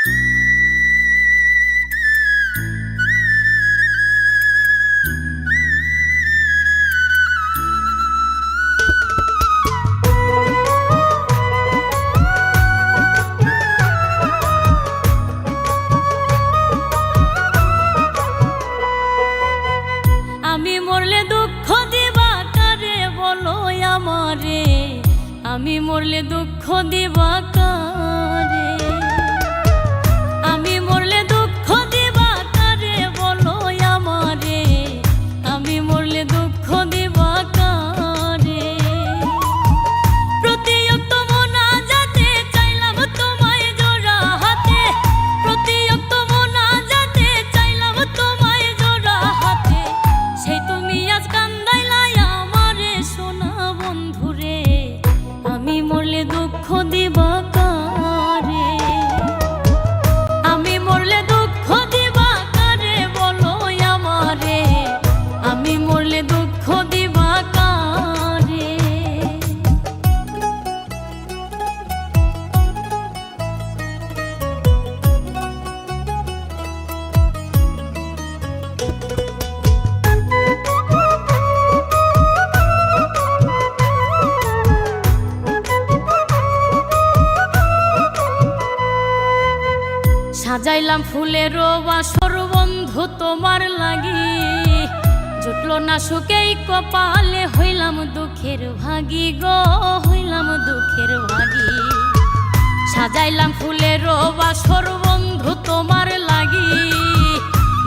আমি মরলে দুঃখ দিবা কারে বলো আমারে, আমি মরলে দুঃখ দিবা কারে, আমি মরলে দুঃখ দিবা কারে বলো আমারে, আমি মরলে দুঃখ দিবা কারে। প্রতিয়ক্ত মোনাজাতে চাইলাম তোমায় জোড়া হাতে, প্রতিয়ক্ত মোনাজাতে চাইলাম তোমায় জোড়া হাতে, সেই তুমি আজ কান্দাইলাই আমারে সোনা বন্ধুরে, আমি মরলে দুঃখ দিবা কারে, আমি মরলে দুঃখ দিবা কারে বলো আমারে, আমি মরলে দুঃখ দিবা কারে। সাজাইলাম ফুলের বাসর বন্ধু তোমার লাগি, জুটলো না সুখেই কপালে, হইলাম দুঃখের ভাগী গো, হইলাম দুঃখের ভাগী। সাজাইলাম ফুলের বাসর বন্ধু তোমার লাগি,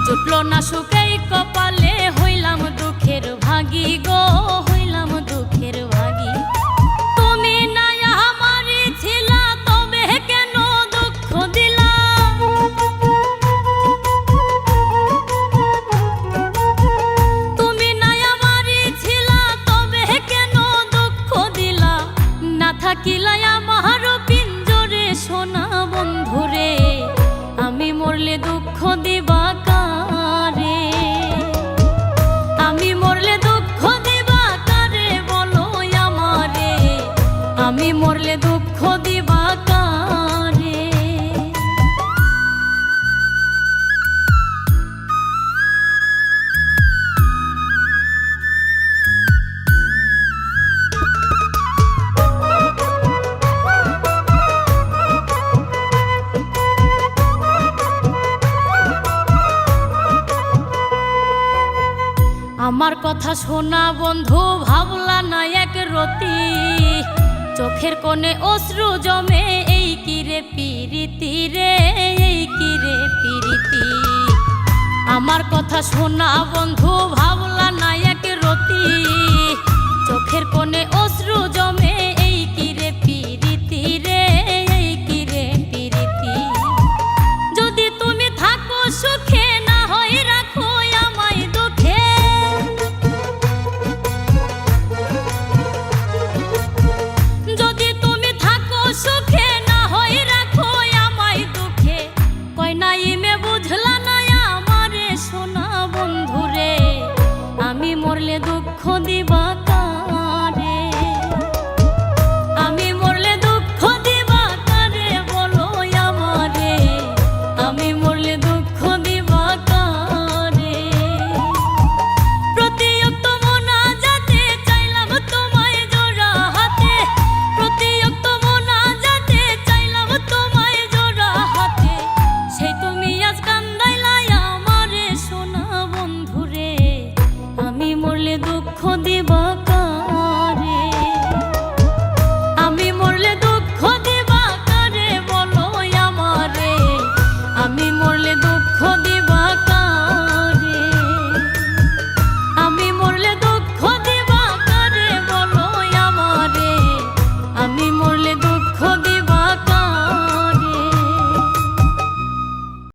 জুটলো না সুখেই কপালে, হইলাম দুঃখের ভাগী গো, হইলাম দুঃখের ভাগী। তুমি না আমারই ছিলা তবে কেন দুঃখ দিলা, তুমি না আমারই ছিলা তবে কেন দুঃখ দিলা, না থাকিলা আমার পিঞ্জরে সোনা বন্ধুরে, আমি মরলে দুঃখ দিবা কারে, আমি মরলে দুঃখ দিবা কারে বলো আমারে, আমি মরলে দুঃখ দিবা কারে। আমার কথা শোনা বন্ধু ভাবলা না এক রতি, চোখের কোণে অশ্রু জমে, এই কিরে পিরিতি রে, এই কিরে পিরিতি। আমার কথা শোনা বন্ধু ভাবলা না এক রতি, চোখের কোণে অশ্রু জমে, এই কিরে পিরিতি রে, এই কিরে পিরিতি। যদি তুমি থাকো সুখে না হয় রাখো আমায় দুঃখে, যদি তুমি থাকো সুখে না হয় রাখো আমায় দুঃখে, কয় নাই মে বুঝলা না আমারে সোনা বন্ধুরে, আমি মরলে দুঃখ দিবা কারে, আমি মরলে দুঃখ দিবা কারে বলো আমারে, আমি মরলে দুঃখ দিবা কারে। প্রতিয়ক্ত মোনাজাতে চাইলাম তোমায় জোড়া হাতে, প্রতিয়ক্ত মোনাজাতে চাইলাম তোমায় জোড়া হাতে, সেই তুমি আজ কান্দাইলাই আমারে সোনা বন্ধুরে, আমি মরলে দুঃখ দিবা